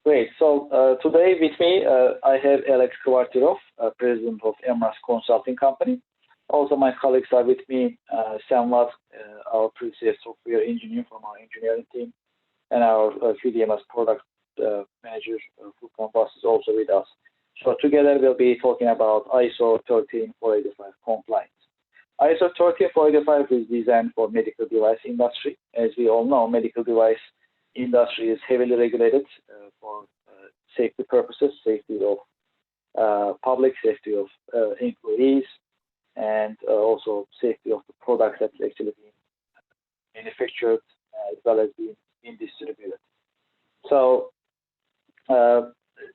Great. So today with me, I have Alex Kvartirov, President of Emras Consulting Company. Also, my colleagues are with me, Sam Watt, our pre-sales software engineer from our engineering team, and our Qdms product manager, Furkan Bas, is also with us. So together we'll be talking about ISO 13485 compliance. ISO 13485 is designed for medical device industry. As we all know, medical device industry is heavily regulated for safety purposes, safety of public, safety of employees, and also safety of the products that's actually being manufactured as well as being distributed. So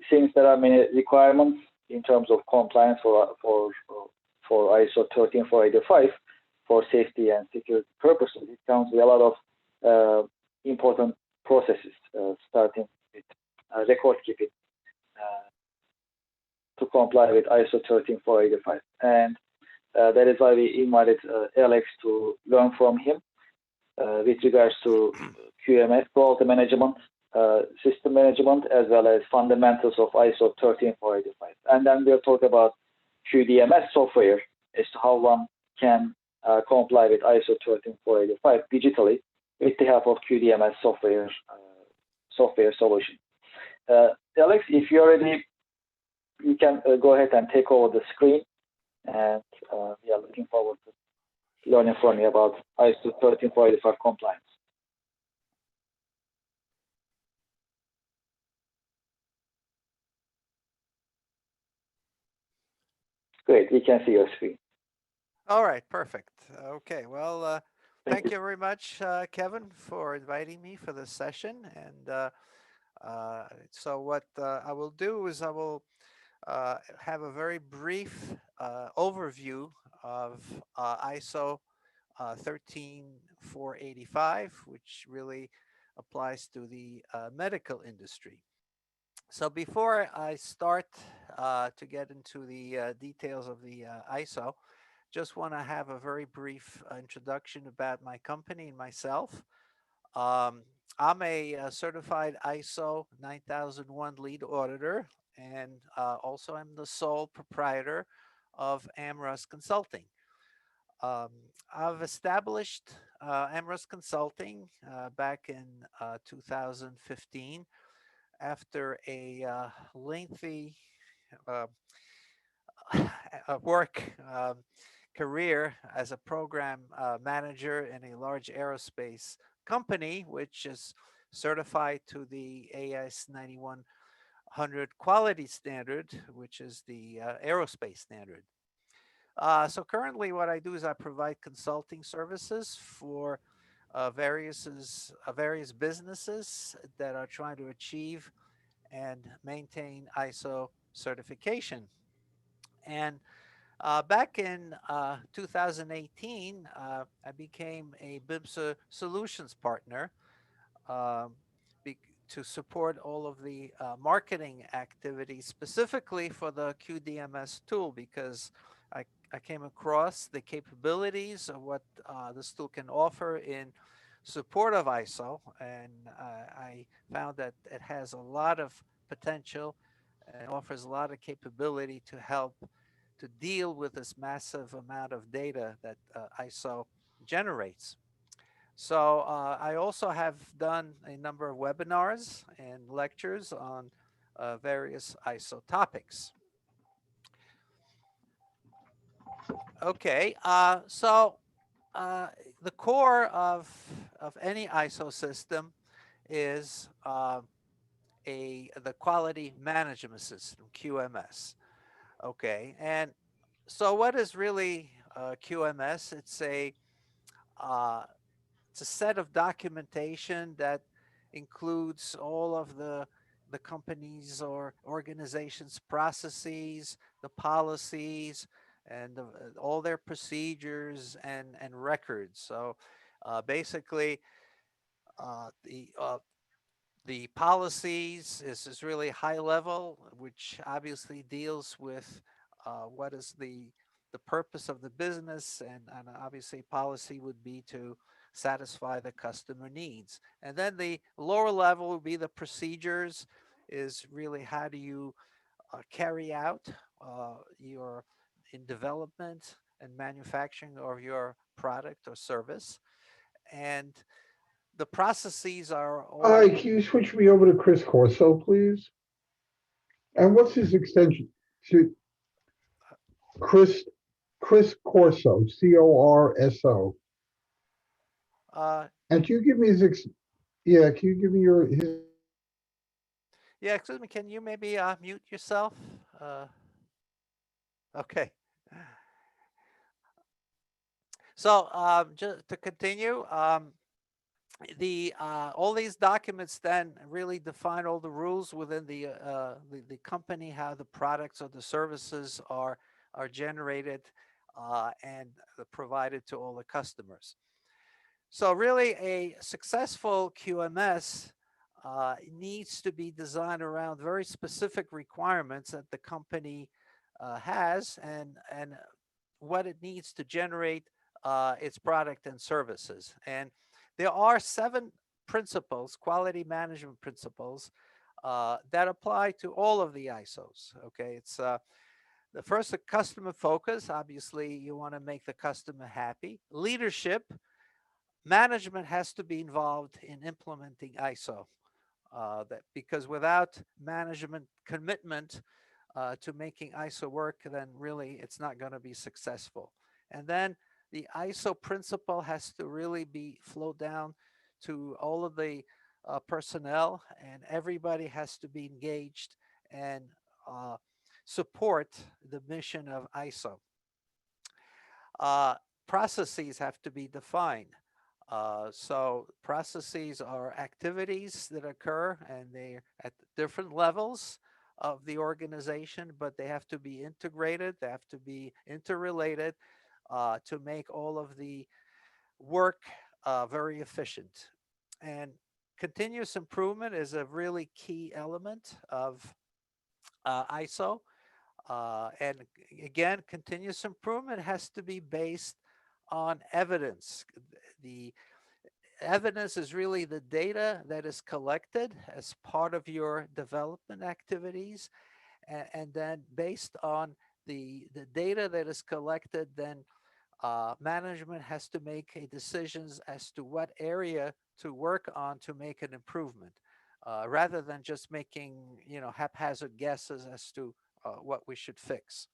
since there are many requirements in terms of compliance for ISO 13485 for safety and security purposes, it comes with a lot of important processes, starting with record keeping to comply with ISO 13485. And that is why we invited Alex to learn from him with regards to QMS, quality management, system management, as well as fundamentals of ISO 13485. And then we'll talk about QDMS software as to how one can comply with ISO 13485 digitally with the help of QDMS software solution. Alex, if you're ready, you can go ahead and take over the screen, and we are looking forward to learning from you about ISO 13485 compliance. Great, we can see your screen. All right, perfect. Okay, well, thank you very much, Kevin, for inviting me for this session. And so what I will do is I will have a very brief overview of ISO 13485, which really applies to the medical industry. So before I start to get into the details of the ISO, just want to have a very brief introduction about my company and myself. I'm a certified ISO 9001 lead auditor, and also I'm the sole proprietor of Amras Consulting. I've established Amras Consulting back in 2015 after a lengthy work career as a program manager in a large aerospace company, which is certified to the AS 9100 quality standard, which is the aerospace standard. So currently what I do is I provide consulting services for various businesses that are trying to achieve and maintain ISO certification. And back in 2018, I became a Bimser Solutions partner to support all of the marketing activities, specifically for the QDMS tool, because I came across the capabilities of what this tool can offer in support of ISO, and I found that it has a lot of potential and offers a lot of capability to help to deal with this massive amount of data that ISO generates. So I also have done a number of webinars and lectures on various ISO topics. Okay, so the core of any ISO system is the quality management system, QMS. Okay, and so what is really QMS? It's a set of documentation that includes all of the company's or organization's processes, the policies, and all their procedures and records. So basically, the policies is really high level, which obviously deals with what is the purpose of the business, and obviously policy would be to satisfy the customer needs. And then the lower level would be the procedures, is really how do you carry out your in development and manufacturing of your product or service, and the processes are Hi, all can you switch me over to Chris Corso, please? And what's his extension? To Chris Chris Corso, Corso. uh, And can you give me yeah, can you give me your his yeah, excuse me, can you maybe mute yourself? uh, okay. So just to continue, the all these documents then really define all the rules within the company, how the products or the services are generated and provided to all the customers. So really, a successful QMS needs to be designed around very specific requirements that the company has, and what it needs to generate its product and services. And there are 7 principles, quality management principles, that apply to all of the ISOs. Okay, it's the first, a customer focus. Obviously, you want to make the customer happy. Leadership, management has to be involved in implementing ISO. That because without management commitment to making ISO work, then really it's not going to be successful. And then the ISO principle has to really be flowed down to all of the personnel, and everybody has to be engaged and uh, support the mission of ISO. Uh, Processes have to be defined. So processes are activities that occur, and they're at different levels of the organization, but they have to be integrated, they have to be interrelated to make all of the work very efficient. And continuous improvement is a really key element of ISO. And again, continuous improvement has to be based on evidence. The evidence is really the data that is collected as part of your development activities. And then based on the data that is collected, then management has to make a decisions as to what area to work on to make an improvement, rather than just making haphazard guesses as to what we should fix.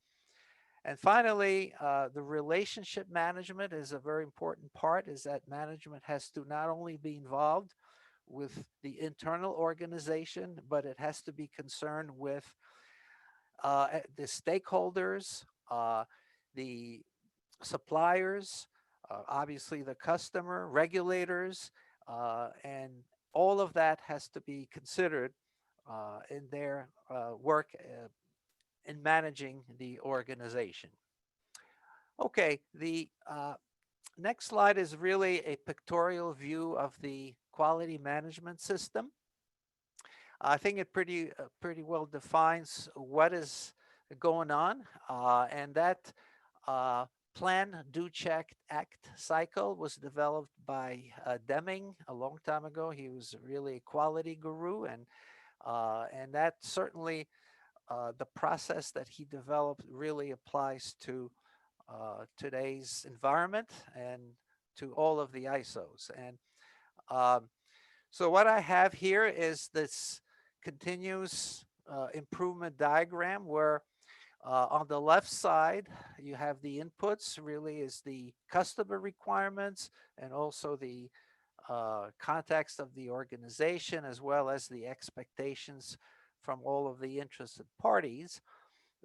And finally, the relationship management is a very important part, is that management has to not only be involved with the internal organization, but it has to be concerned with the stakeholders, the suppliers, obviously the customer, regulators, and all of that has to be considered in their work in managing the organization. Okay, the next slide is really a pictorial view of the quality management system. I think it pretty well defines what is going on, and that uh, plan, do, check, act cycle was developed by Deming a long time ago. He was really a quality guru, and that certainly the process that he developed really applies to today's environment and to all of the ISOs. And um, so what I have here is this continuous improvement diagram where on the left side, you have the inputs, really is the customer requirements and also the context of the organization, as well as the expectations from all of the interested parties.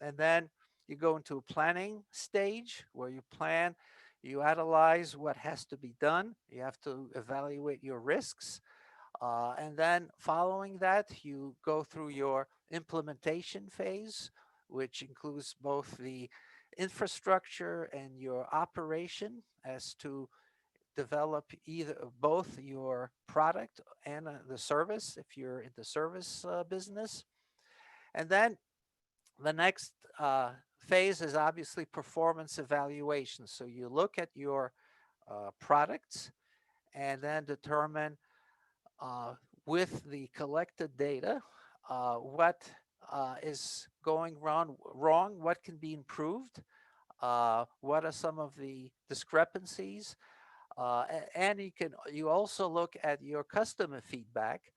And then you go into a planning stage where you plan, you analyze what has to be done, you have to evaluate your risks. And then following that, you go through your implementation phase, which includes both the infrastructure and your operation as to develop either both your product and the service if you're in the service business. And then the next phase is obviously performance evaluation. So you look at your products and then determine uh, with the collected data what is going wrong, what can be improved, what are some of the discrepancies, and you also look at your customer feedback.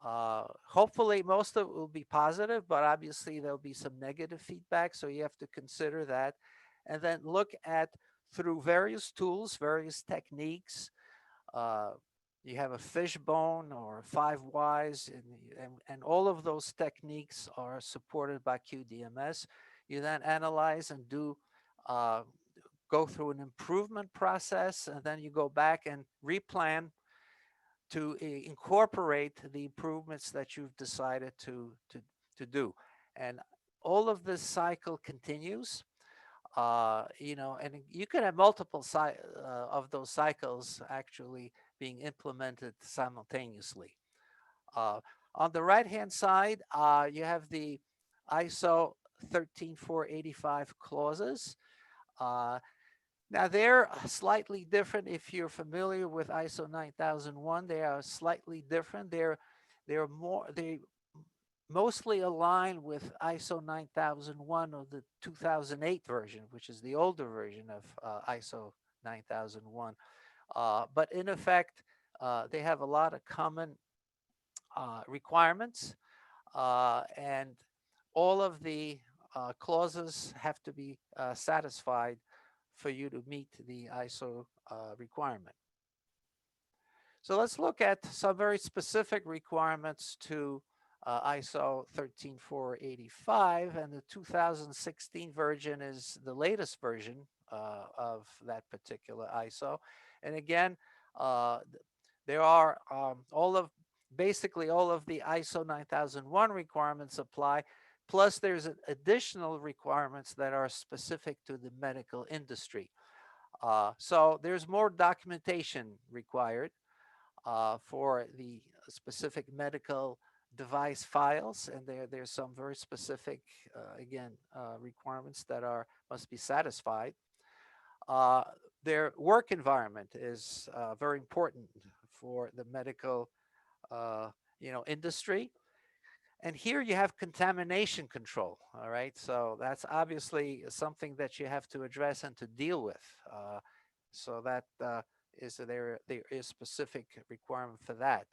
Hopefully most of it will be positive, but obviously there'll be some negative feedback, so you have to consider that. And then look at, through various tools, various techniques. uh, you have a fishbone or 5 whys, and all of those techniques are supported by QDMS. You then analyze and uh, go through an improvement process, and then you go back and replan to incorporate the improvements that you've decided to do. And all of this cycle continues. And you can have multiple of those cycles actually being implemented simultaneously. Uh, on the right-hand side, you have the ISO 13485 clauses. Now they're slightly different. If you're familiar with ISO 9001, they are slightly different. They mostly align with ISO 9001 or the 2008 version, which is the older version of ISO 9001. But in effect, they have a lot of common requirements, and all of the clauses have to be satisfied for you to meet the ISO requirement. So let's look at some very specific requirements to ISO 13485, and the 2016 version is the latest version of that particular ISO. And again, there are basically all of the ISO 9001 requirements apply, plus there's additional requirements that are specific to the medical industry. So there's more documentation required for the specific medical device files, and there's some very specific, requirements that must be satisfied. Their work environment is very important for the medical, industry. And here you have contamination control, all right? So that's obviously something that you have to address and to deal with. So that there is specific requirement for that.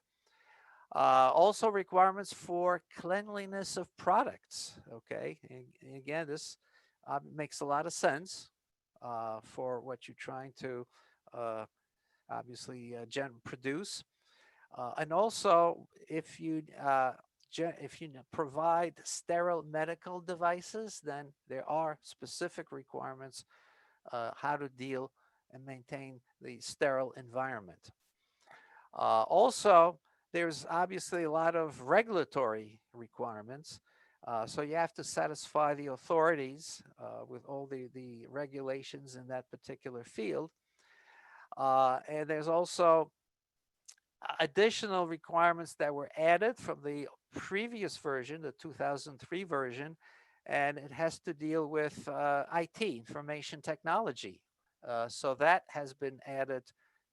Also requirements for cleanliness of products, okay? And again, this makes a lot of sense for what you're trying to obviously produce. And also, if you provide sterile medical devices, then there are specific requirements how to deal and maintain the sterile environment. Also, there's obviously a lot of regulatory requirements. So you have to satisfy the authorities with all the regulations in that particular field. And there's also additional requirements that were added from the previous version, the 2003 version, and it has to deal with IT, information technology. So that has been added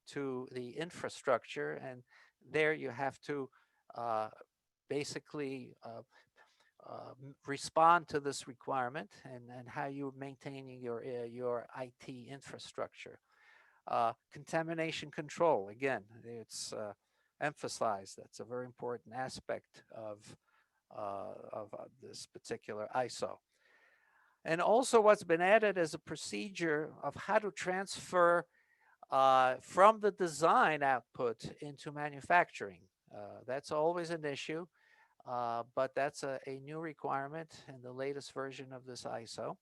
to the infrastructure, and there you have to basically respond to this requirement and how you're maintaining your IT infrastructure. Contamination control, again, it's emphasized. That's a very important aspect of this particular ISO. And also what's been added as a procedure of how to transfer from the design output into manufacturing. That's always an issue, but that's a new requirement in the latest version of this ISO,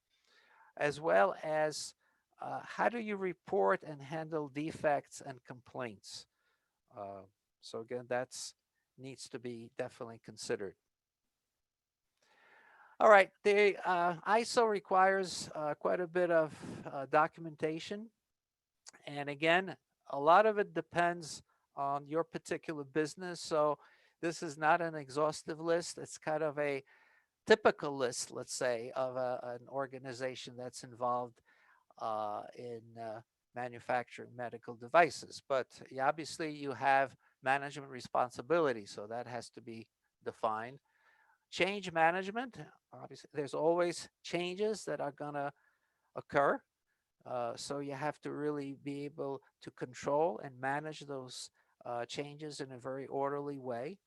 as well as how do you report and handle defects and complaints? So again, that's needs to be definitely considered. All right, the ISO requires quite a bit of documentation. And again, a lot of it depends on your particular business. So this is not an exhaustive list. It's kind of a typical list, let's say, of an organization that's involved in manufacturing medical devices. But obviously you have management responsibility, so that has to be defined. Change management, obviously, there's always changes that are going to occur. So you have to really be able to control and manage those changes in a very orderly way.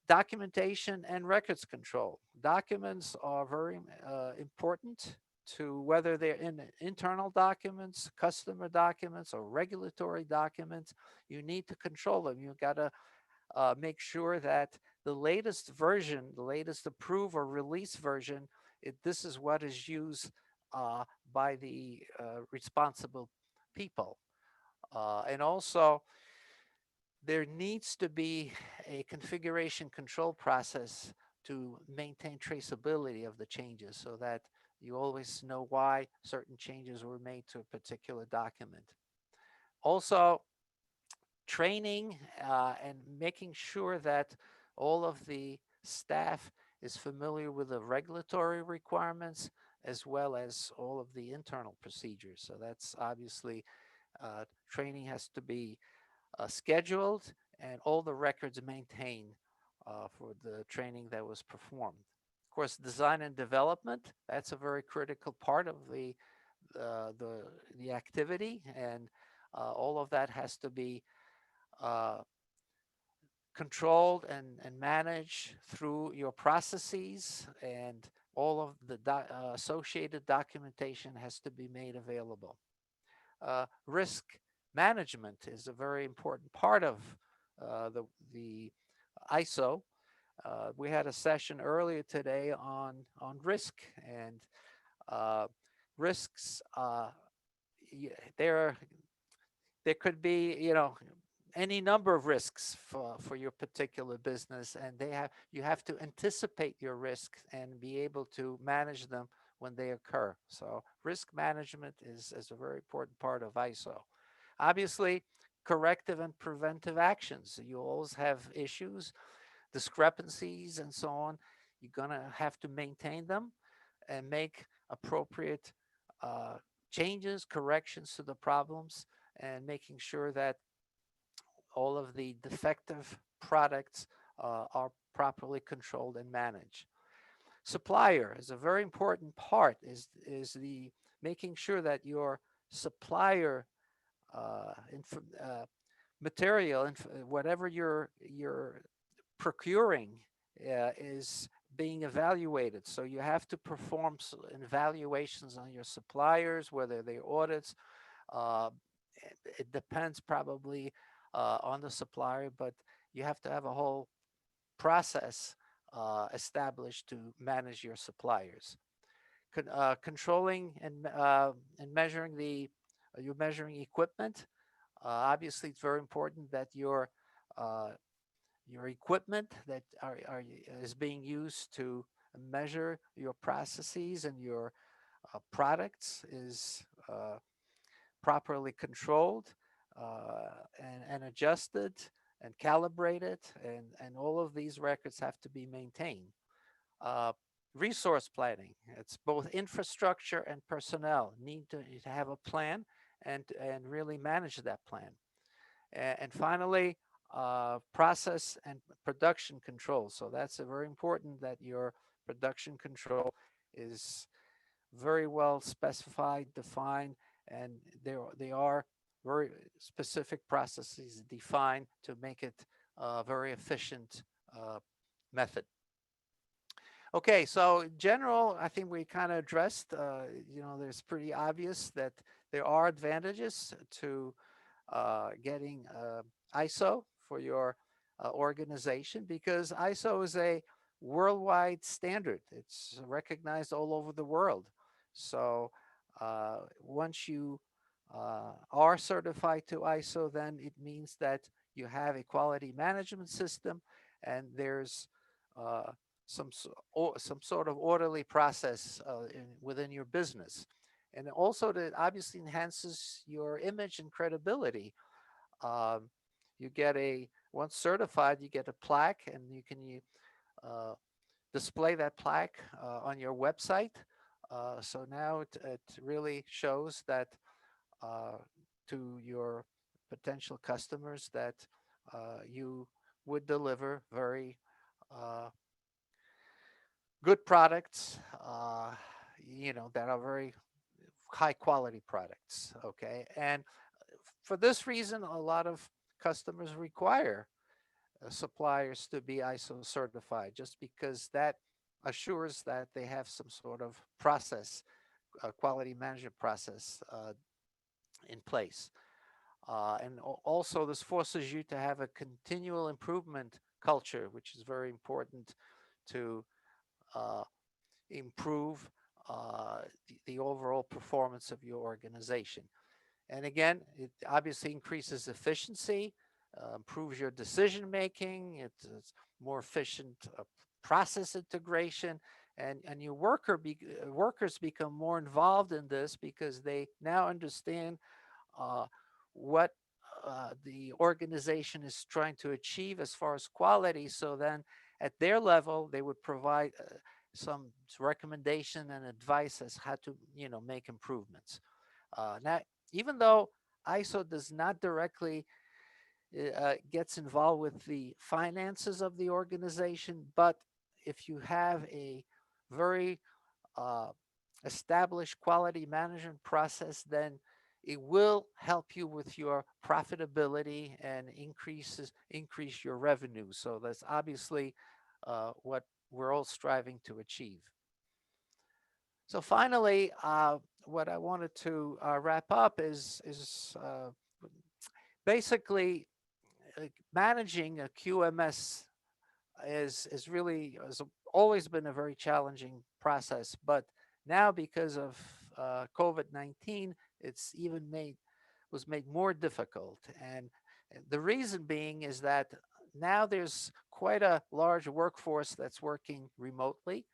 Documentation and records control. Documents are very important to whether they're in internal documents, customer documents, or regulatory documents. You need to control them. You've got to make sure that the latest version, the latest approved or release version, this is what is used by the responsible people. And also, there needs to be a configuration control process to maintain traceability of the changes so that you always know why certain changes were made to a particular document. Also, training and making sure that all of the staff is familiar with the regulatory requirements as well as all of the internal procedures. So that's obviously training has to be scheduled and all the records maintained for the training that was performed. Of course, design and development, that's a very critical part of the activity, and all of that has to be controlled and managed through your processes, and all of the associated documentation has to be made available. Risk management is a very important part of the ISO. We had a session earlier today on risk, and risks. There could be, any number of risks for your particular business, and you have to anticipate your risks and be able to manage them when they occur. So risk management is a very important part of ISO. Obviously, corrective and preventive actions. You always have issues, discrepancies, and so on. You're going to have to maintain them and make appropriate changes, corrections to the problems, and making sure that all of the defective products are properly controlled and managed. Supplier is a very important part, is the making sure that your supplier material, whatever you're procuring is being evaluated. So you have to perform evaluations on your suppliers, whether they're audits. It depends probably on the supplier, but you have to have a whole process established to manage your suppliers. Controlling and measuring you're measuring equipment. Obviously, it's very important that your equipment that is being used to measure your processes and your products is properly controlled and adjusted and calibrated, and all of these records have to be maintained. Resource planning, it's both infrastructure and personnel need to have a plan and really manage that plan. And finally, process and production control. So that's very important that your production control is very well specified, defined, and they are very specific processes defined to make it a very efficient method. Okay, so in general, I think we kind of addressed, there's pretty obvious that there are advantages to getting ISO for your organization, because ISO is a worldwide standard. It's recognized all over the world. So once you are certified to ISO, then it means that you have a quality management system, and there's some sort of orderly process within your business. And also that obviously enhances your image and credibility. You get once certified, you get a plaque, and you can display that plaque on your website. So now it really shows that to your potential customers that you would deliver very good products, you know, that are very high quality products. Okay. And for this reason, a lot of customers require suppliers to be ISO certified, just because that assures that they have some sort of process, quality management process in place. And also, this forces you to have a continual improvement culture, which is very important to improve the overall performance of your organization. And again, it obviously increases efficiency, improves your decision making, it's more efficient process integration, and your workers become more involved in this because they now understand what the organization is trying to achieve as far as quality. So then at their level, they would provide some recommendation and advice as how to, you know, make improvements. Now, even though ISO does not directly gets involved with the finances of the organization, but if you have a very established quality management process, then it will help you with your profitability and increase your revenue. So that's obviously what we're all striving to achieve. So finally, what I wanted to wrap up is basically managing a QMS has always been a very challenging process, but now because of COVID-19, it's was made more difficult. And the reason being is that now there's quite a large workforce that's working remotely.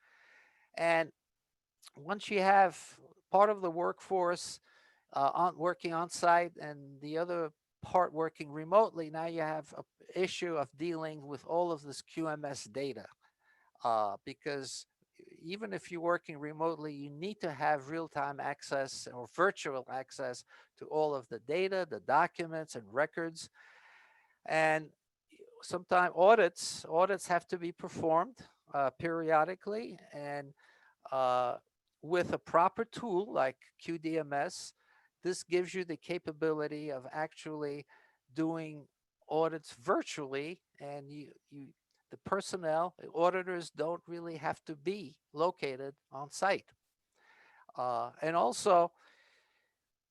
And once you have part of the workforce working on site and the other part working remotely, now you have an issue of dealing with all of this QMS data. Because even if you're working remotely, you need to have real-time access or virtual access to all of the data, the documents and records. And sometimes audits have to be performed periodically, and with a proper tool like Qdms, this gives you the capability of actually doing audits virtually, and the personnel, the auditors don't really have to be located on site. And also,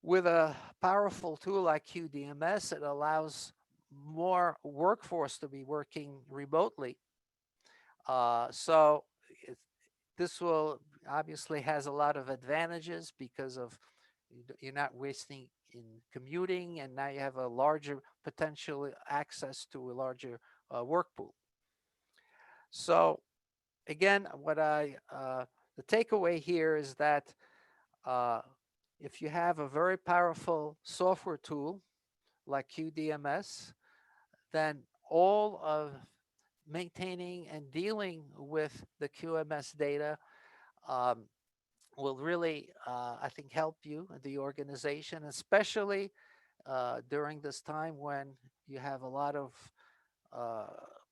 with a powerful tool like Qdms, it allows more workforce to be working remotely. So this will obviously has a lot of advantages because of you're not wasting in commuting, and now you have a larger potential access to a larger work pool. So again, what the takeaway here is that if you have a very powerful software tool like Qdms, then all of maintaining and dealing with the QMS data will really, I think, help you, the organization, especially during this time when you have a lot of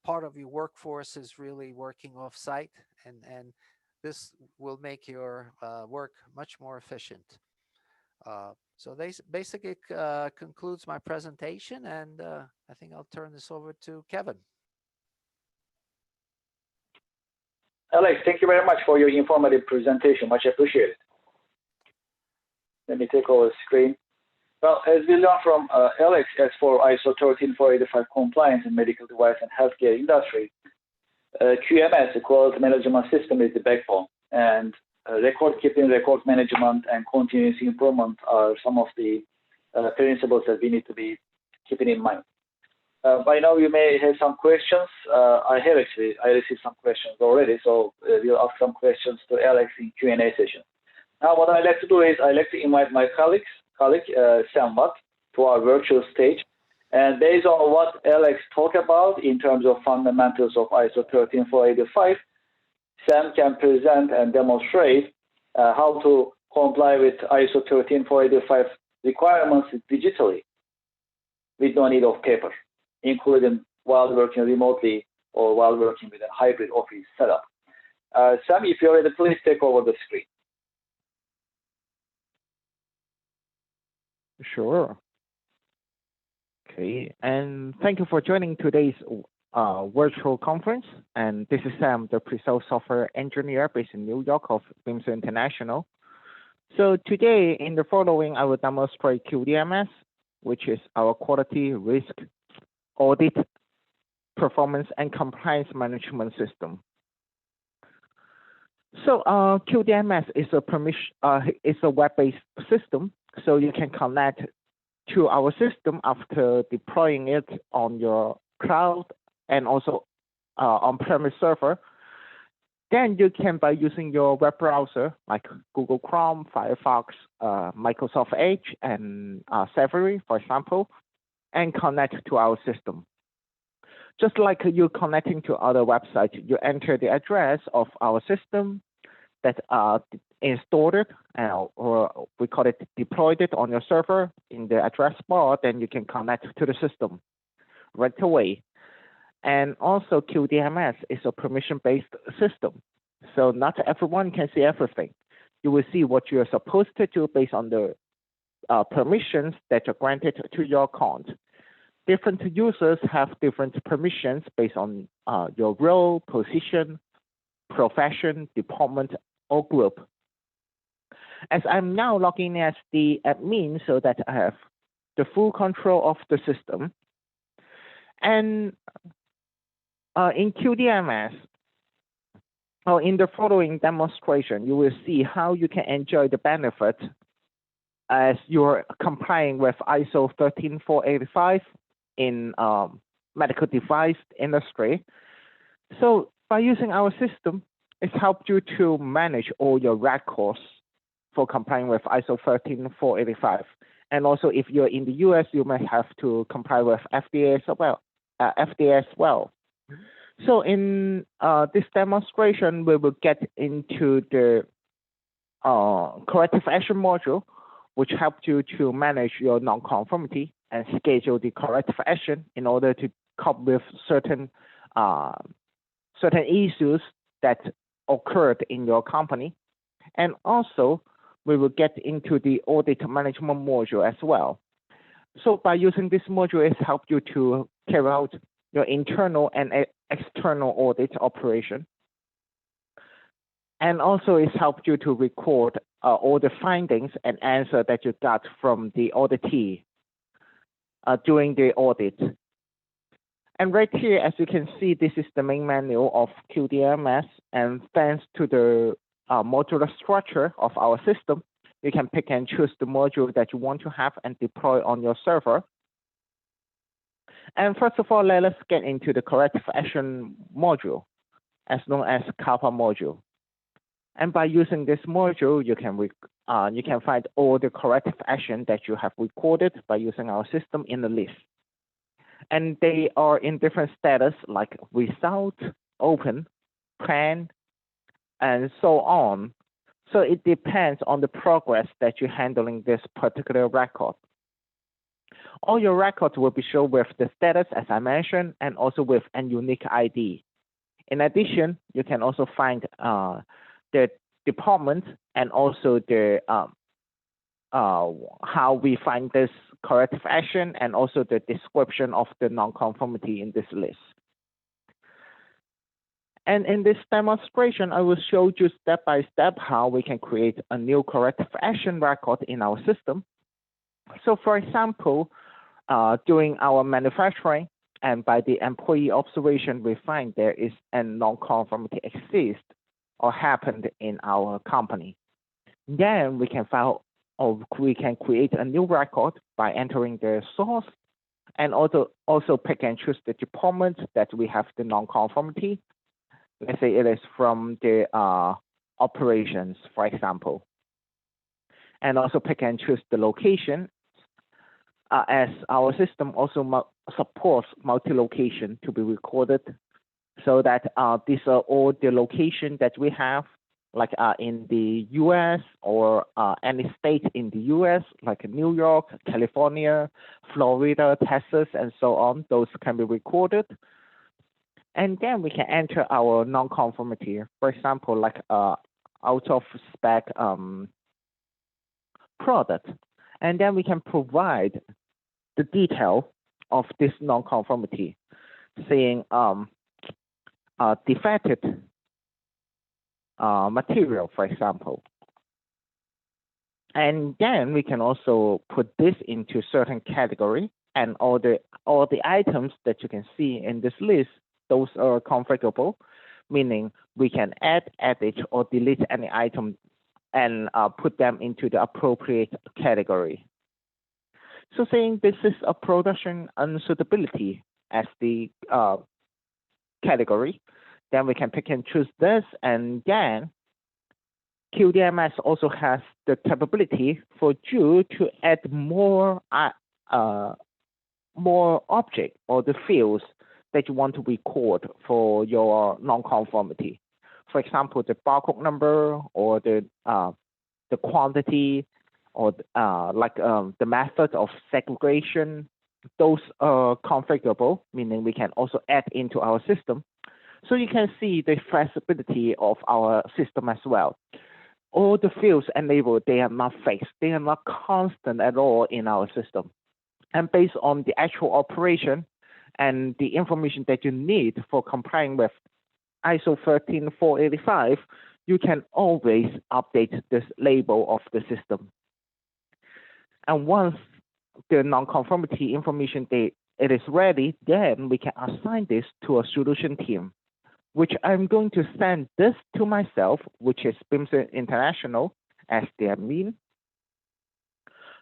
part of your workforce is really working off site, and this will make your work much more efficient. So this basically concludes my presentation, and I think I'll turn this over to Kevin. Alex, thank you very much for your informative presentation. Much appreciated. Let me take over the screen. Well, as we learned from Alex, as for ISO 13485 compliance in medical device and healthcare industry, QMS, the quality management system, is the backbone. And record keeping, record management, and continuous improvement are some of the principles that we need to be keeping in mind. By now, you may have some questions. I received some questions already, so we'll ask some questions to Alex in Q&A session. Now, what I like to do is I like to invite my colleague Sam Watt, to our virtual stage. And based on what Alex talked about in terms of fundamentals of ISO 13485, Sam can present and demonstrate how to comply with ISO 13485 requirements digitally with no need of paper, including while working remotely or while working with a hybrid office setup. Sam, if you're ready, please take over the screen. Sure. Okay, and thank you for joining today's virtual conference. And this is Sam, the pre-sales software engineer based in New York of Bimser International. So today, in the following, I will demonstrate Qdms, which is our quality, risk, audit, performance, and compliance management system. So Qdms is a web-based system, so you can connect to our system after deploying it on your cloud and also on-premise server. Then you can, by using your web browser like Google Chrome, Firefox, Microsoft Edge, and Safari, for example, and connect to our system. Just like you connecting to other websites, you enter the address of our system that installed it, or we call it deployed it on your server in the address bar, then you can connect to the system right away. And also Qdms is a permission-based system. So not everyone can see everything. You will see what you are supposed to do based on the permissions that are granted to your account. Different users have different permissions based on your role, position, profession, department, or group. As I'm now logging in as the admin so that I have the full control of the system. And in Qdms, or in the following demonstration, you will see how you can enjoy the benefit as you're complying with ISO 13485 in medical device industry. So by using our system, it's helped you to manage all your records for complying with ISO 13485. And also, if you're in the US, you may have to comply with FDA as well. So in this demonstration, we will get into the corrective action module, which helps you to manage your non-conformity and schedule the corrective action in order to cope with certain issues that occurred in your company. And also, we will get into the audit management module as well. So by using this module, it's helped you to carry out your internal and external audit operation. And also it's helped you to record all the findings and answer that you got from the auditee during the audit. And right here, as you can see, this is the main menu of Qdms. And thanks to the modular structure of our system, you can pick and choose the module that you want to have and deploy on your server. And first of all, let us get into the corrective action module, as known as CAPA module. And by using this module, you can find all the corrective action that you have recorded by using our system in the list. And they are in different status like result, open, plan, and so on. So it depends on the progress that you're handling this particular record. All your records will be shown with the status, as I mentioned, and also with a unique ID. In addition, you can also find the department and also the how we find this corrective action and also the description of the non-conformity in this list. And in this demonstration, I will show you step by step how we can create a new corrective action record in our system. So for example, during our manufacturing and by the employee observation, we find there is a non-conformity exist or happened in our company. Then we can file or we can create a new record by entering the source and also pick and choose the department that we have the non-conformity. Let's say it is from the operations, for example. And also pick and choose the location as our system also supports multi-location to be recorded so that these are all the location that we have, like in the US or any state in the US, like New York, California, Florida, Texas, and so on. Those can be recorded. And then we can enter our non-conformity. For example, like out of spec product. And then we can provide the detail of this non-conformity, saying defected material, for example. And then we can also put this into certain category, and all the items that you can see in this list, those are configurable, meaning we can add, edit, or delete any item and put them into the appropriate category. So saying this is a production unsuitability as the category, then we can pick and choose this, and then QDMS also has the capability for you to add more object or the fields that you want to record for your non-conformity. For example, the barcode number or the quantity or the method of segregation. Those are configurable, meaning we can also add into our system. So you can see the flexibility of our system as well. All the fields enabled, they are not fixed. They are not constant at all in our system. And based on the actual operation and the information that you need for complying with ISO 13485, you can always update this label of the system. And once the non-conformity information it is ready, then we can assign this to a solution team, which I'm going to send this to myself, which is Bimser International as the admin.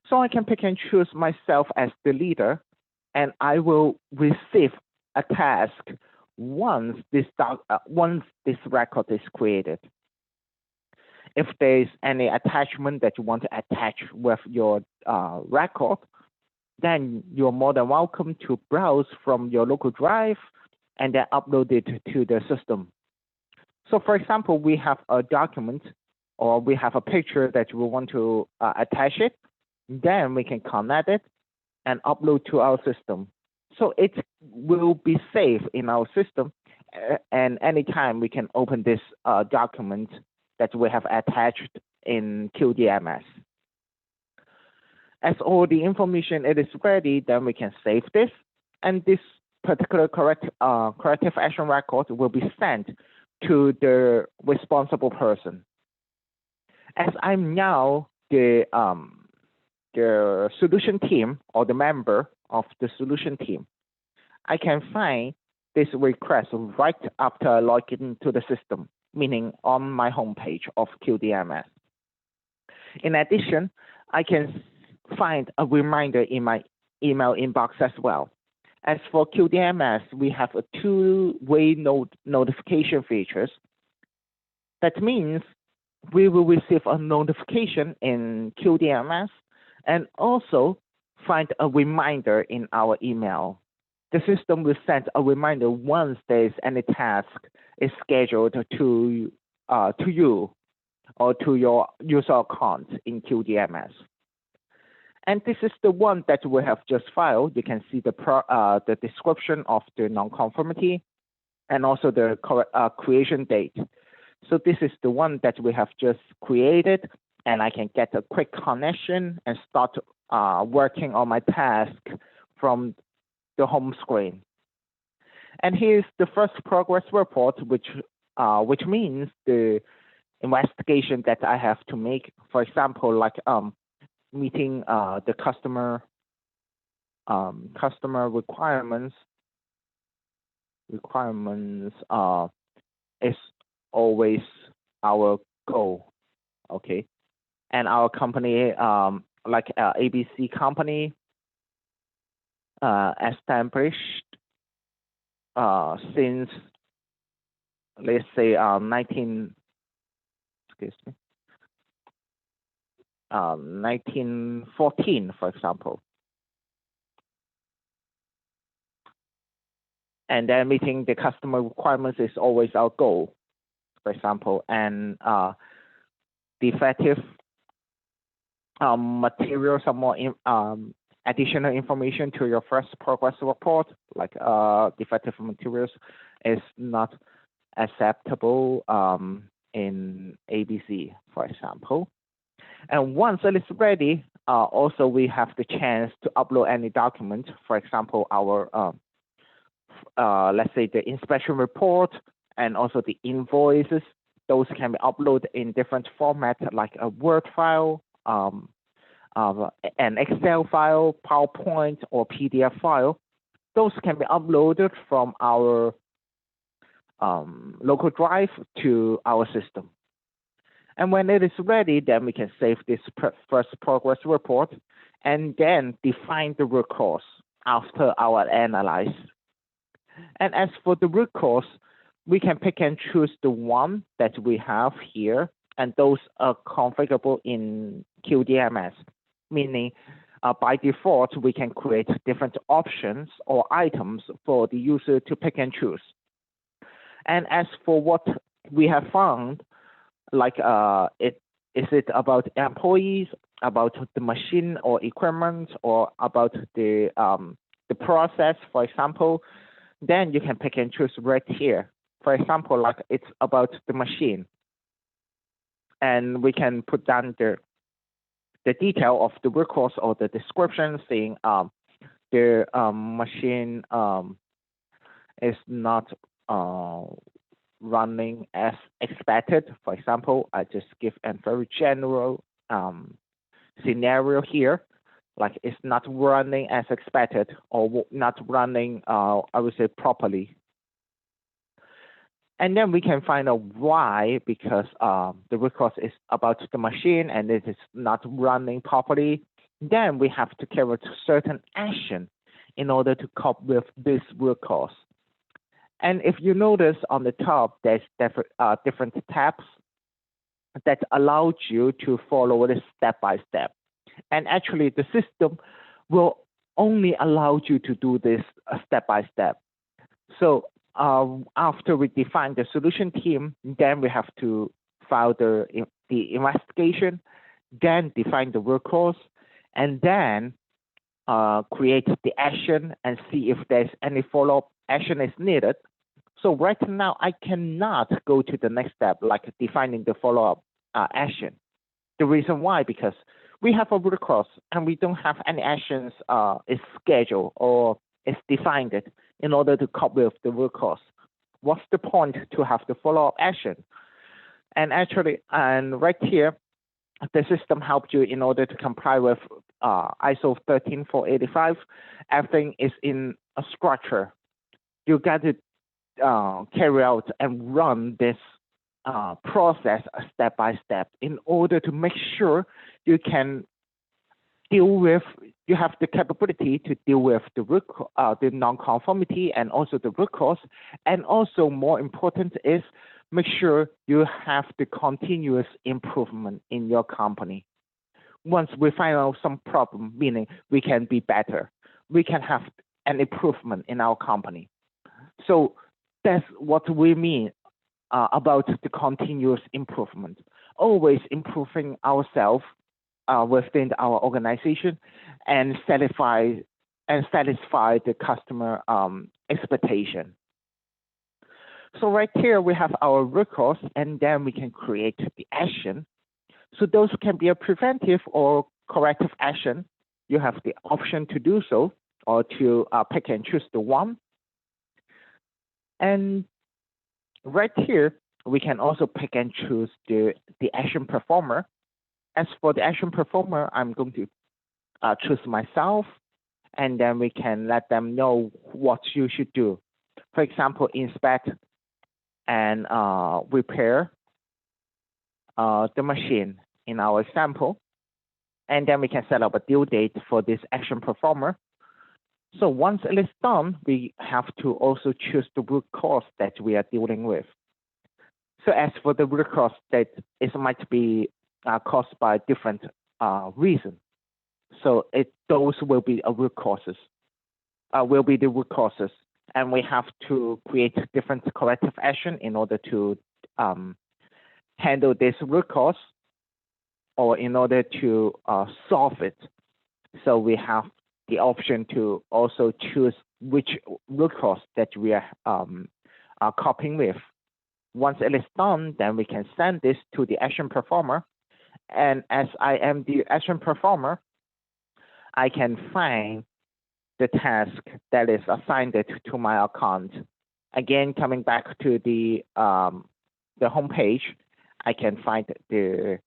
So I can pick and choose myself as the leader, and I will receive a task once this record is created. If there's any attachment that you want to attach with your record, then you're more than welcome to browse from your local drive and then upload it to the system. So for example, we have a document or we have a picture that we want to attach it, then we can connect it and upload to our system. So it will be safe in our system, and anytime we can open this document that we have attached in Qdms. As all the information it is ready, then we can save this, and this particular corrective action record will be sent to the responsible person. As I'm now the solution team or the member of the solution team, I can find this request right after I log into the system, meaning on my homepage of Qdms. In addition, I can find a reminder in my email inbox as well. As for Qdms, we have a two-way notification features. That means we will receive a notification in Qdms and also find a reminder in our email. The system will send a reminder once there is any task is scheduled to you or to your user account in Qdms. And this is the one that we have just filed. You can see the description of the non-conformity and also the creation date. So this is the one that we have just created, and I can get a quick connection and start working on my task from the home screen. And here's the first progress report, which means the investigation that I have to make. For example, like meeting the customer requirements is always our goal, okay? And our company, like ABC company, established since, let's say 1914, for example. And then meeting the customer requirements is always our goal, for example, and defective material, some more additional information to your first progress report, like defective materials, is not acceptable in ABC, for example. And once it is ready, also we have the chance to upload any document. For example, our let's say the inspection report and also the invoices. Those can be uploaded in different formats like a Word file, an Excel file, PowerPoint, or PDF file. Those can be uploaded from our local drive to our system. And when it is ready, then we can save this first progress report and then define the root cause after our analyze. And as for the root cause, we can pick and choose the one that we have here, and those are configurable in Qdms, meaning by default, we can create different options or items for the user to pick and choose. And as for what we have found, like is it about employees, about the machine or equipment, or about the process, for example, then you can pick and choose right here. For example, like it's about the machine, and we can put down the detail of the root cause or the description saying the machine is not running as expected. For example, I just give a very general scenario here, like it's not running as expected or not running, I would say, properly. And then we can find out why, because the root cause is about the machine and it is not running properly. Then we have to carry out certain action in order to cope with this root cause. And if you notice on the top, there's different tabs that allow you to follow this step by step. And actually, the system will only allow you to do this step by step. So after we define the solution team, then we have to file the investigation, then define the root cause, and then create the action and see if there's any follow-up action is needed. So right now, I cannot go to the next step, like defining the follow-up action. The reason why, because we have a root cause and we don't have any actions is scheduled or is defined it in order to cope with the root cause. What's the point to have the follow-up action? And actually, and right here, the system helped you in order to comply with ISO 13485. Everything is in a structure. You got to carry out and run this process step by step in order to make sure you can deal with, you have the capability to deal with the non-conformity and also the root cause. And also more important is make sure you have the continuous improvement in your company. Once we find out some problem, meaning we can be better, we can have an improvement in our company. So that's what we mean about the continuous improvement, always improving ourselves within our organization and satisfy the customer expectation. So right here we have our root cause, and then we can create the action. So those can be a preventive or corrective action. You have the option to do so or to pick and choose the one. And right here, we can also pick and choose the action performer. As for the action performer, I'm going to choose myself, and then we can let them know what you should do. For example, inspect and repair the machine in our example. And then we can set up a due date for this action performer. So once it is done, we have to also choose the root cause that we are dealing with. So as for the root cause, that it might be caused by different reasons. So those will be root causes, and we have to create different corrective action in order to handle this root cause, or in order to solve it. So we have the option to also choose which root cause that we are coping with. Once it is done, then we can send this to the action performer. And as I am the action performer, I can find the task that is assigned to my account. Again, coming back to the home page, I can find the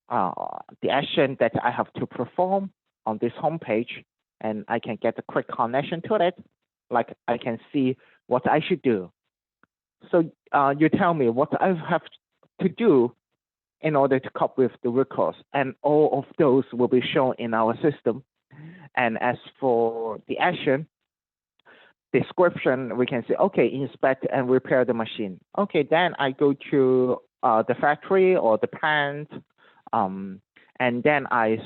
action that I have to perform on this home page, and I can get a quick connection to it. Like I can see what I should do. So you tell me what I have to do in order to cope with the root cause, and all of those will be shown in our system. And as for the action description, we can say, okay, inspect and repair the machine. Okay, then I go to the factory or the plant, and then I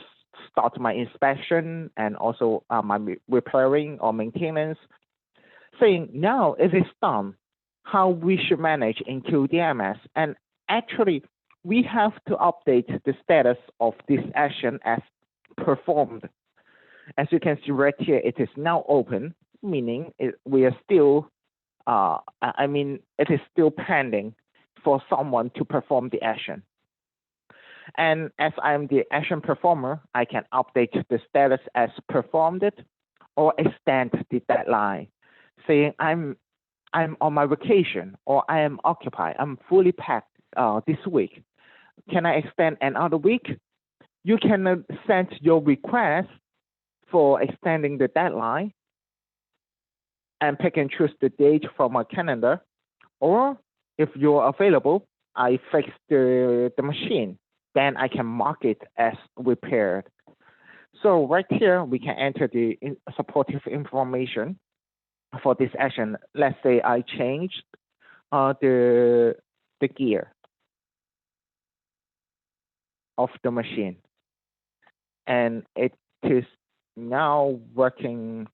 start my inspection and also my repairing or maintenance, saying now it is done, how we should manage in Qdms. And actually, we have to update the status of this action as performed. As you can see right here, it is now open, meaning we are still, it is still pending for someone to perform the action. And as I am the action performer, I can update the status as performed it or extend the deadline, saying I'm on my vacation or I am occupied, I'm fully packed this week. Can I extend another week? You can send your request for extending the deadline and pick and choose the date from a calendar. Or if you're available, I fix the machine, then I can mark it as repaired. So right here, we can enter the supportive information for this action. Let's say I changed the gear of the machine, and it is now working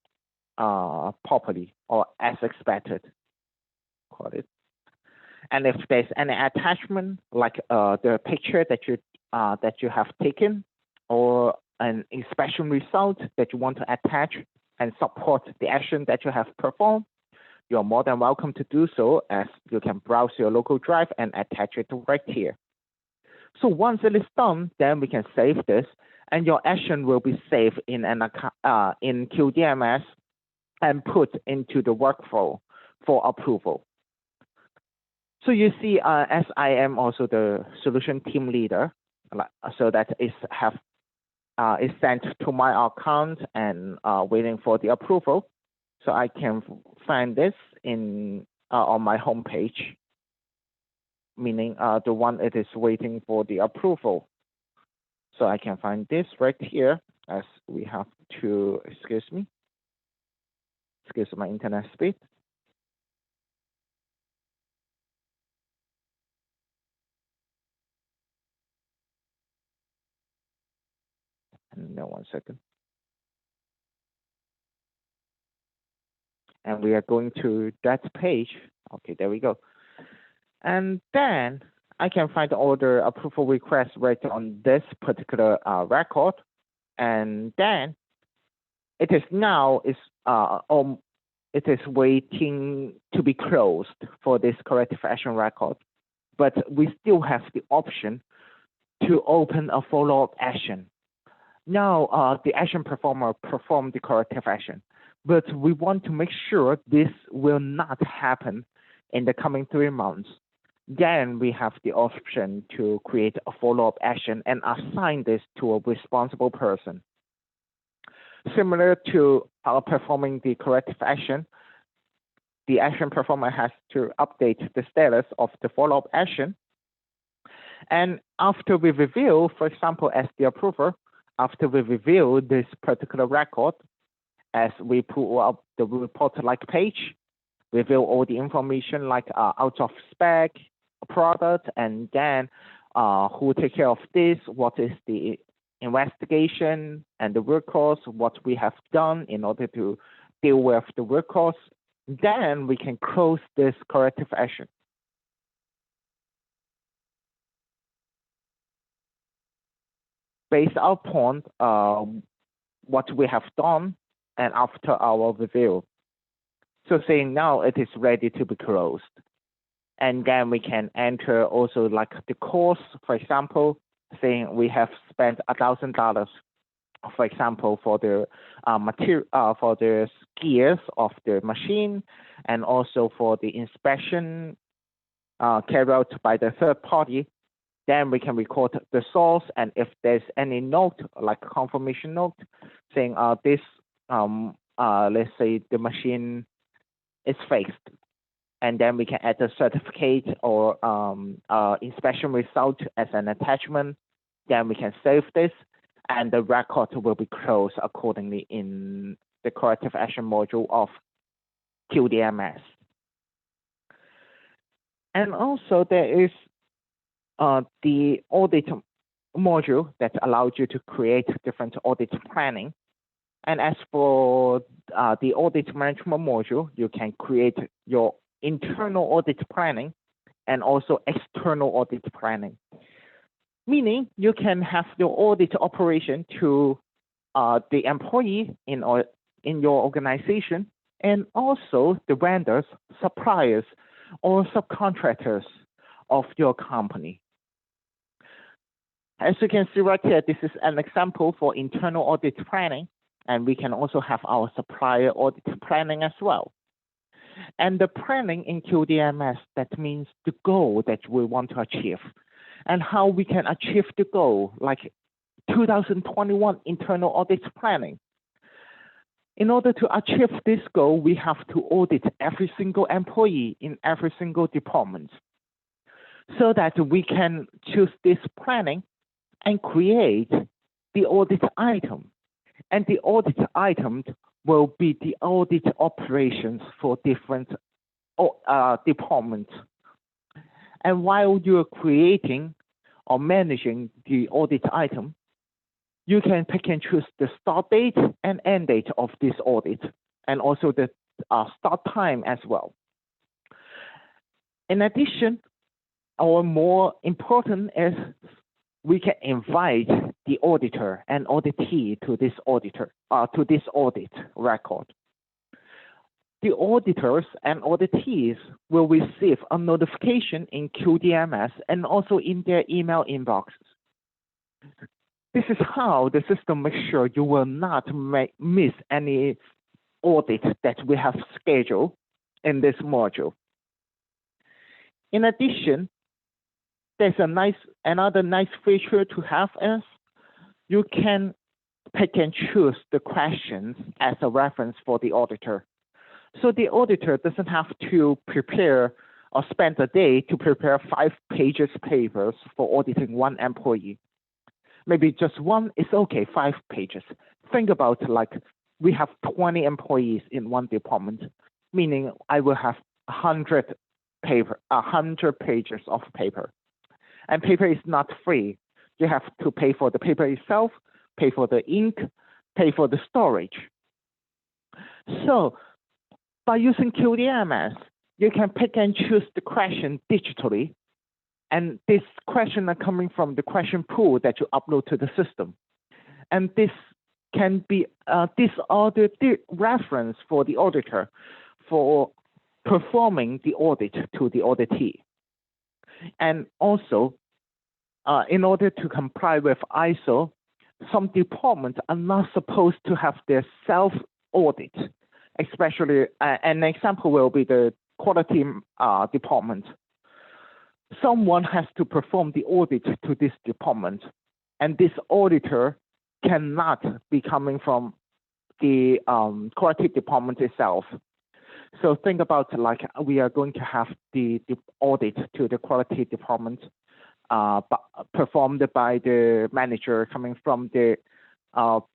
properly or as expected, call it. And if there's any attachment, like the picture that you have taken, or an inspection result that you want to attach and support the action that you have performed, you're more than welcome to do so, as you can browse your local drive and attach it right here. So once it is done, then we can save this, and your action will be saved in in Qdms and put into the workflow for approval. So you see, as I am also the solution team leader, so that is sent to my account and waiting for the approval. So I can find this in on my home page, meaning the one it is waiting for the approval. So I can find this right here, as we have to, excuse my internet speed. No, 1 second. And we are going to that page. Okay, there we go. And then I can find all the approval requests right on this particular record. And then it is now it is waiting to be closed for this corrective action record. But we still have the option to open a follow-up action. Now, the action performer performed the corrective action, but we want to make sure this will not happen in the coming 3 months. Then we have the option to create a follow-up action and assign this to a responsible person. Similar to performing the corrective action, the action performer has to update the status of the follow-up action. And after we review, for example, as the approver, after we review this particular record, as we pull up the report-like page, reveal all the information like out of spec product, and then who take care of this, what is the investigation and the root cause, what we have done in order to deal with the root cause, then we can close this corrective action. Based upon what we have done and after our review. So saying now it is ready to be closed. And then we can enter also like the cost, for example, saying we have spent $1,000, for example, for the material, for the gears of the machine, and also for the inspection carried out by the third party. Then we can record the source, and if there's any note, like confirmation note, saying this, let's say the machine is fixed, and then we can add the certificate or inspection result as an attachment. Then we can save this, and the record will be closed accordingly in the corrective action module of Qdms. And also there is the audit module that allows you to create different audit planning. And as for the audit management module, you can create your internal audit planning and also external audit planning. Meaning you can have your audit operation to the employee in your organization, and also the vendors, suppliers, or subcontractors of your company. As you can see right here, this is an example for internal audit planning, and we can also have our supplier audit planning as well. And the planning in Qdms, that means the goal that we want to achieve and how we can achieve the goal, like 2021 internal audit planning. In order to achieve this goal, we have to audit every single employee in every single department so that we can choose this planning and create the audit item. And the audit item will be the audit operations for different departments. And while you're creating or managing the audit item, you can pick and choose the start date and end date of this audit, and also the start time as well. In addition, or more important is we can invite the auditor and auditee to this audit record. The auditors and auditees will receive a notification in Qdms and also in their email inboxes. This is how the system makes sure you will not miss any audit that we have scheduled in this module. In addition, there's another nice feature to have is you can pick and choose the questions as a reference for the auditor. So the auditor doesn't have to prepare or spend a day to prepare 5 pages papers for auditing one employee. Maybe just one is okay, 5 pages. Think about like we have 20 employees in one department, meaning I will have 100 pages of paper. And paper is not free. You have to pay for the paper itself, pay for the ink, pay for the storage. So by using Qdms, you can pick and choose the question digitally. And this question are coming from the question pool that you upload to the system. And this can be, these are the reference for the auditor for performing the audit to the auditee. And also, in order to comply with ISO, some departments are not supposed to have their self-audit, especially, an example will be the quality department. Someone has to perform the audit to this department, and this auditor cannot be coming from the quality department itself. So think about like we are going to have the audit to the quality department performed by the manager coming from the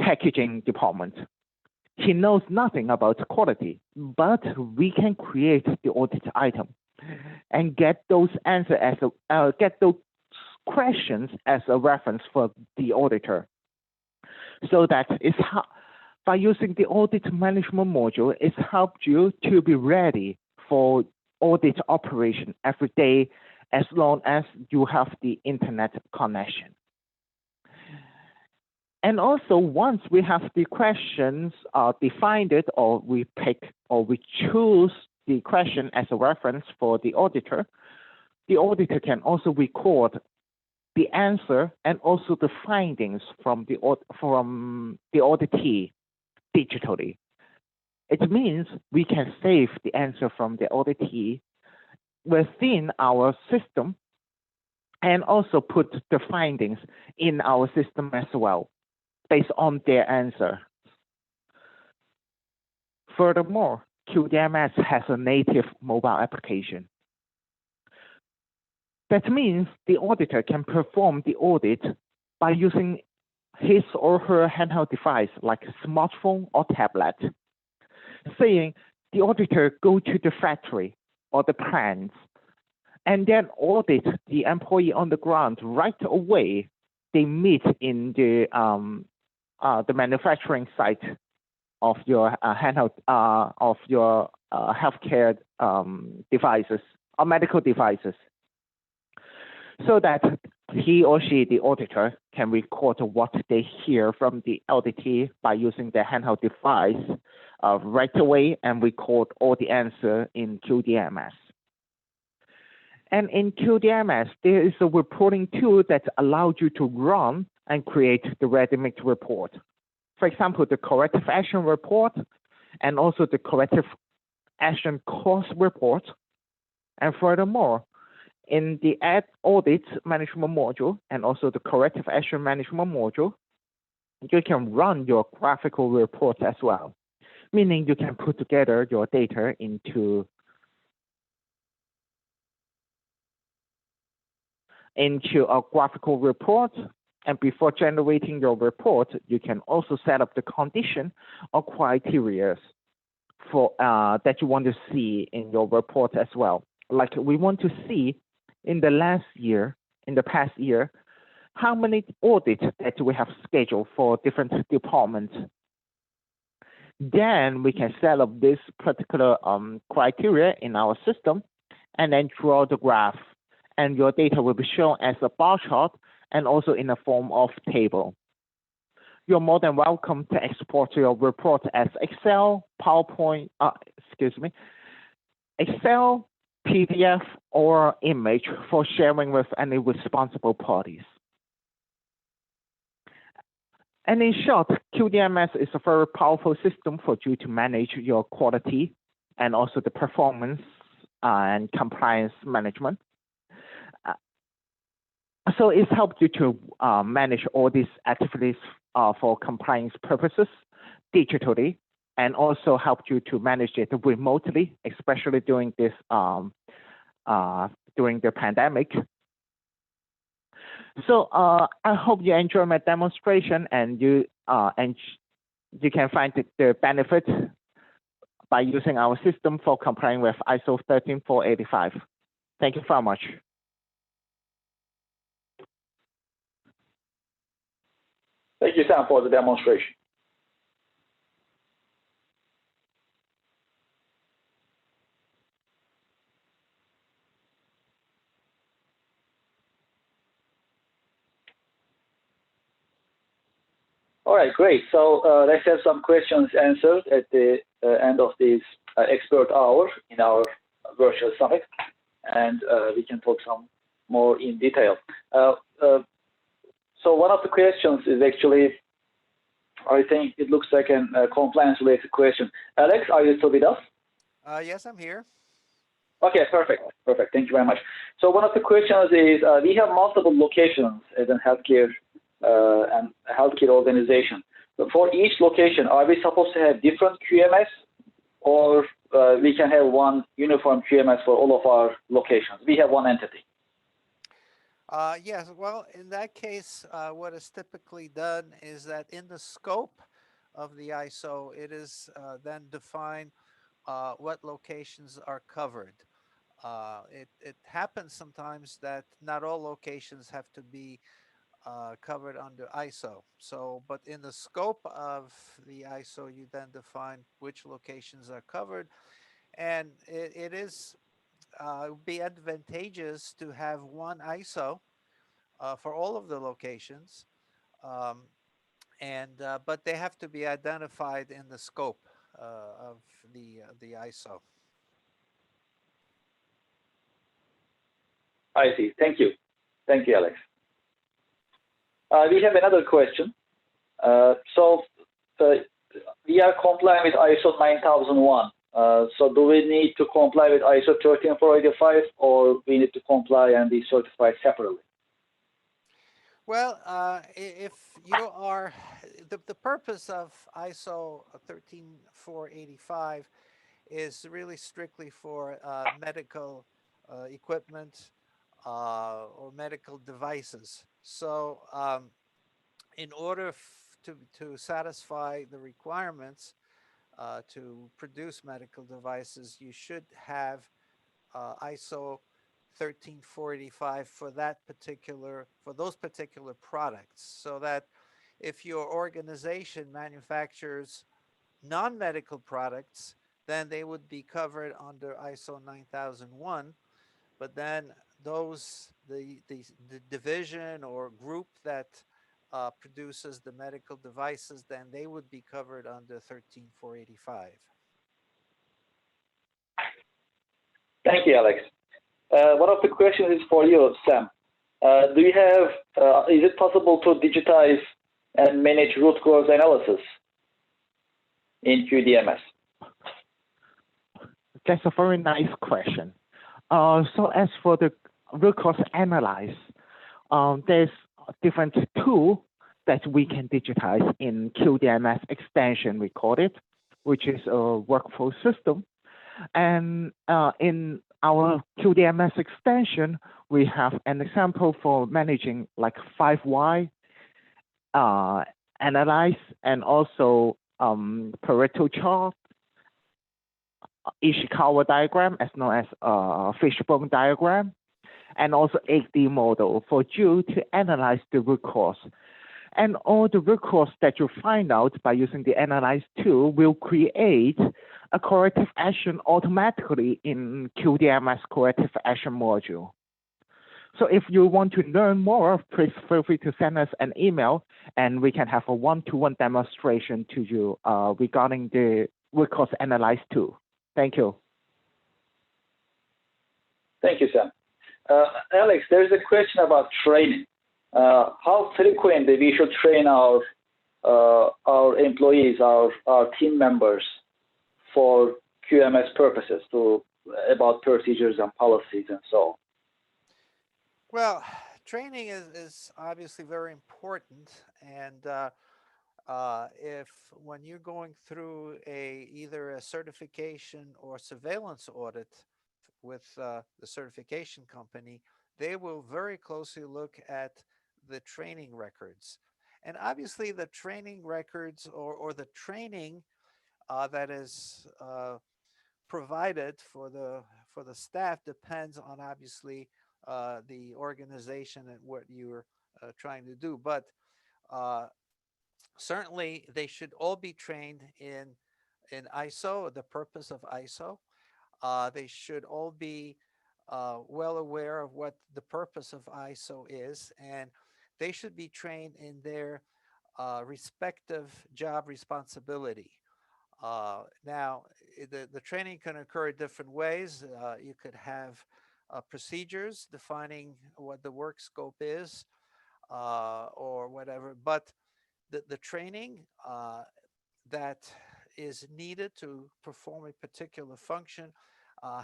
packaging department. He knows nothing about quality, but we can create the audit item and get those answers as get those questions as a reference for the auditor. So that is how, by using the audit management module, it's helped you to be ready for audit operation every day as long as you have the internet connection. And also, once we have the questions defined it, or we pick or we choose the question as a reference for the auditor can also record the answer and also the findings from the auditee digitally. It means we can save the answer from the auditee within our system and also put the findings in our system as well, based on their answer. Furthermore, Qdms has a native mobile application. That means the auditor can perform the audit by using his or her handheld device like a smartphone or tablet. Saying the auditor go to the factory or the plants and then audit the employee on the ground right away. They meet in the manufacturing site of your handheld of your healthcare devices or medical devices, so that he or she, the auditor, can record what they hear from the auditee by using their handheld device right away and record all the answer in Qdms. And in Qdms, there is a reporting tool that allows you to run and create the ready-made report. For example, the corrective action report and also the corrective action cost report. And furthermore, in the audit management module and also the corrective action management module, you can run your graphical report as well, meaning you can put together your data into a graphical report. And before generating your report, you can also set up the condition or criteria for that you want to see in your report as well. Like we want to see in the past year, how many audits that we have scheduled for different departments. Then we can set up this particular criteria in our system and then draw the graph. And your data will be shown as a bar chart and also in a form of table. You're more than welcome to export your report as Excel, PowerPoint, Excel, PDF, or image for sharing with any responsible parties. And in short, Qdms is a very powerful system for you to manage your quality and also the performance and compliance management. So it's helped you to manage all these activities for compliance purposes digitally, and also helped you to manage it remotely, especially during this during the pandemic. So I hope you enjoy my demonstration, and you can find the benefit by using our system for complying with ISO 13485. Thank you very much. Thank you, Sam, for the demonstration. All right, great. So let's have some questions answered at the end of this expert hour in our virtual summit, and we can talk some more in detail. So one of the questions is actually, I think it looks like a compliance-related question. Alex, are you still with us? Yes, I'm here. Okay, perfect. Thank you very much. So one of the questions is, we have multiple locations as a healthcare organization. So for each location, are we supposed to have different QMS, or we can have one uniform QMS for all of our locations? We have one entity. Yes, well, in that case, what is typically done is that in the scope of the ISO, it is then defined what locations are covered. It happens sometimes that not all locations have to be covered under ISO. So, but in the scope of the ISO, you then define which locations are covered, and it would be advantageous to have one ISO for all of the locations, and but they have to be identified in the scope of the ISO. I see. Thank you. Thank you, Alex. We have another question. We are complying with ISO 9001. So do we need to comply with ISO 13485, or we need to comply and be certified separately? Well, if you are, the purpose of ISO 13485 is really strictly for medical equipment or medical devices. So in order to satisfy the requirements to produce medical devices, you should have ISO 13485 for those particular products, so that if your organization manufactures non-medical products, then they would be covered under ISO 9001. But then the division or group that produces the medical devices, then they would be covered under 13485. Thank you, Alex. One of the questions is for you, Sam. Do you have, is it possible to digitize and manage root cause analysis in QDMS? That's a very nice question. So as for the root cause analysis, there's different tool that we can digitize in QDMS extension recorded, which is a workflow system. And in our QDMS extension, we have an example for managing like 5Y analyze, and also Pareto chart, Ishikawa diagram, as known as fishbone diagram, and also 8D model for you to analyze the root cause. And all the root cause that you find out by using the Analyze tool will create a corrective action automatically in QDMS corrective action module. So if you want to learn more, please feel free to send us an email, and we can have a one-to-one demonstration to you regarding the root cause Analyze tool. Thank you. Thank you, Sam. Alex, there's a question about training. How frequently we should train our employees, our team members, for QMS purposes, about procedures and policies and so on? Well, training is obviously very important, and if when you're going through either a certification or surveillance audit with the certification company, they will very closely look at the training records. And obviously the training records or the training that is provided for the staff depends on obviously the organization and what you're trying to do. But certainly they should all be trained in ISO, the purpose of ISO. They should all be well aware of what the purpose of ISO is, and they should be trained in their respective job responsibility. Now, the training can occur in different ways. You could have procedures defining what the work scope is or whatever, but the training that is needed to perform a particular function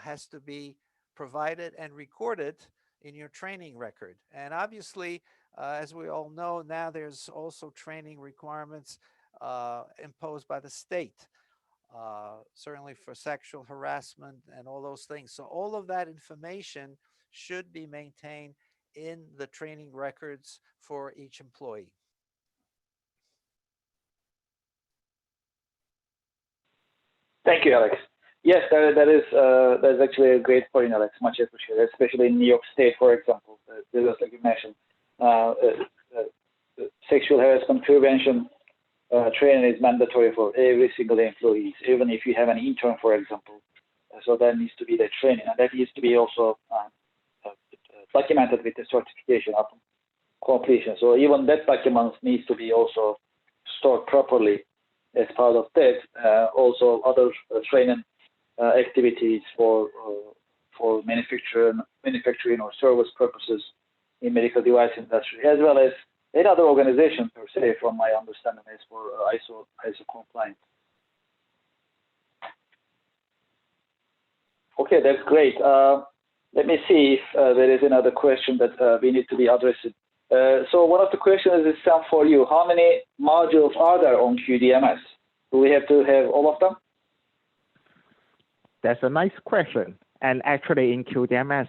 has to be provided and recorded in your training record. And obviously, as we all know, now there's also training requirements imposed by the state, certainly for sexual harassment and all those things. So all of that information should be maintained in the training records for each employee. Thank you, Alex. Yes, that's actually a great point, Alex. Much appreciated, especially in New York State, for example. Just like you mentioned, sexual harassment prevention training is mandatory for every single employee, even if you have an intern, for example. So that needs to be the training, and that needs to be also documented with the certification upon completion. So even that document needs to be also stored properly as part of that. Also, other training activities for manufacturing or service purposes in medical device industry, as well as any other organization per se, from my understanding, as for ISO compliant. Okay, that's great. Let me see if there is another question that we need to be addressed. So one of the questions is, Sam, for you. How many modules are there on QDMS? Do we have to have all of them? That's a nice question. And actually, in QDMS,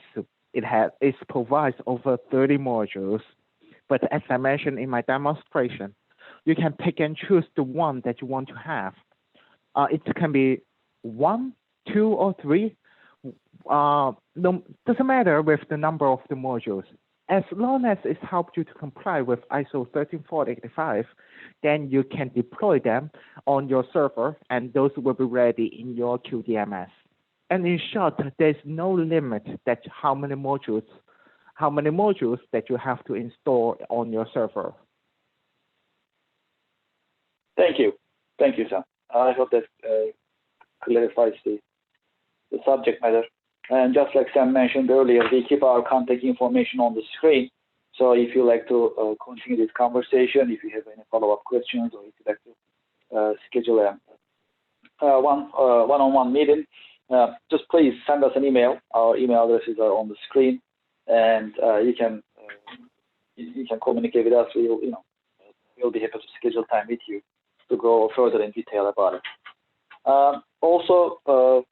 it provides over 30 modules. But as I mentioned in my demonstration, you can pick and choose the one that you want to have. It can be 1, 2, or 3. Doesn't matter with the number of the modules. As long as it helps you to comply with ISO 13485, then you can deploy them on your server, and those will be ready in your QDMS. And in short, there's no limit that how many modules that you have to install on your server. Thank you, Sam. I hope that clarifies the subject matter. And just like Sam mentioned earlier, we keep our contact information on the screen. So if you like to continue this conversation, if you have any follow-up questions, or if you'd like to schedule a one-on-one meeting, just please send us an email. Our email addresses are on the screen, and you can communicate with us. We'll be happy to schedule time with you to go further in detail about it. Also,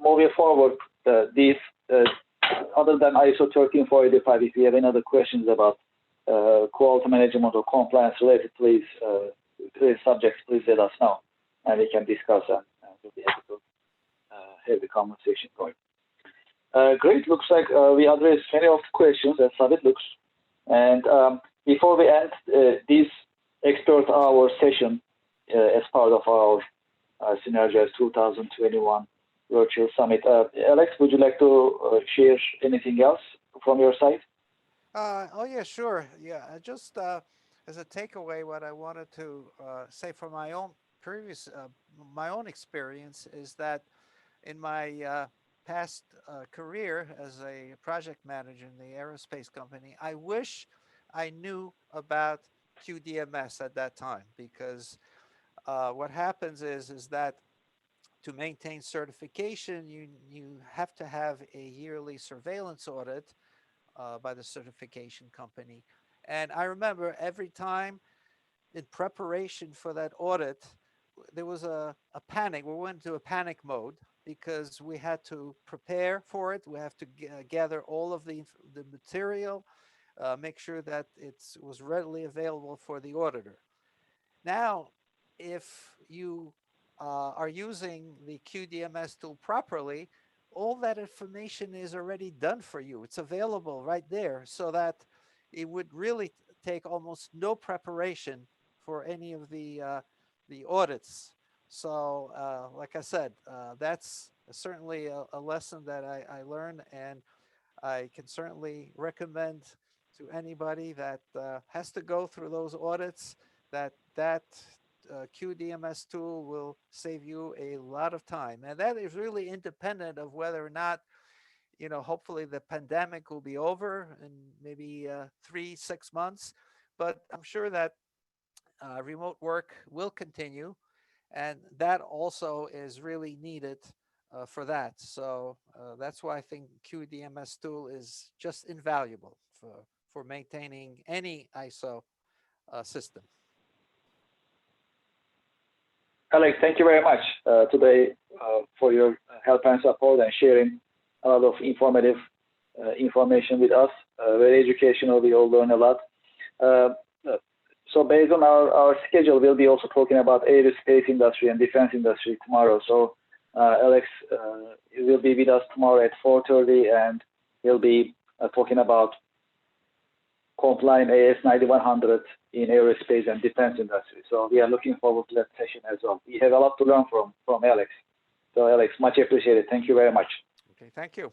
moving forward, other than ISO 13485, if you have any other questions about quality management or compliance related, please subjects, please let us know, and we can discuss and we'll be happy to have the conversation going. Great. Looks like we addressed many of the questions. That's how it looks. And before we end this expert hour session as part of our SYNERGIZE 2021 Virtual Summit, Alex, would you like to share anything else from your side? Oh yeah, sure. Yeah, just as a takeaway, what I wanted to say from my own my own experience is that in my past career as a project manager in the aerospace company, I wish I knew about QDMS at that time, because what happens is that to maintain certification, you have to have a yearly surveillance audit by the certification company. And I remember every time in preparation for that audit, there was a panic. We went into a panic mode because we had to prepare for it. We have to gather all of the material, make sure that it was readily available for the auditor. Now, if you are using the QDMS tool properly, all that information is already done for you. It's available right there, so that it would really take almost no preparation for any of the audits. So like I said, that's certainly a lesson that I learned, and I can certainly recommend to anybody that has to go through those audits that QDMS tool will save you a lot of time. And that is really independent of whether or not, hopefully the pandemic will be over in maybe 3-6 months. But I'm sure that remote work will continue, and that also is really needed for that. So that's why I think QDMS tool is just invaluable for maintaining any ISO system. Alex, thank you very much today for your help and support and sharing a lot of informative information with us. Very educational. We all learn a lot. So based on our schedule, we'll be also talking about aerospace industry and defense industry tomorrow. So Alex will be with us tomorrow at 4:30, and he'll be talking about compliant AS 9100 in aerospace and defense industry. So we are looking forward to that session as well. We have a lot to learn from Alex. So Alex, much appreciated. Thank you very much. Okay, thank you.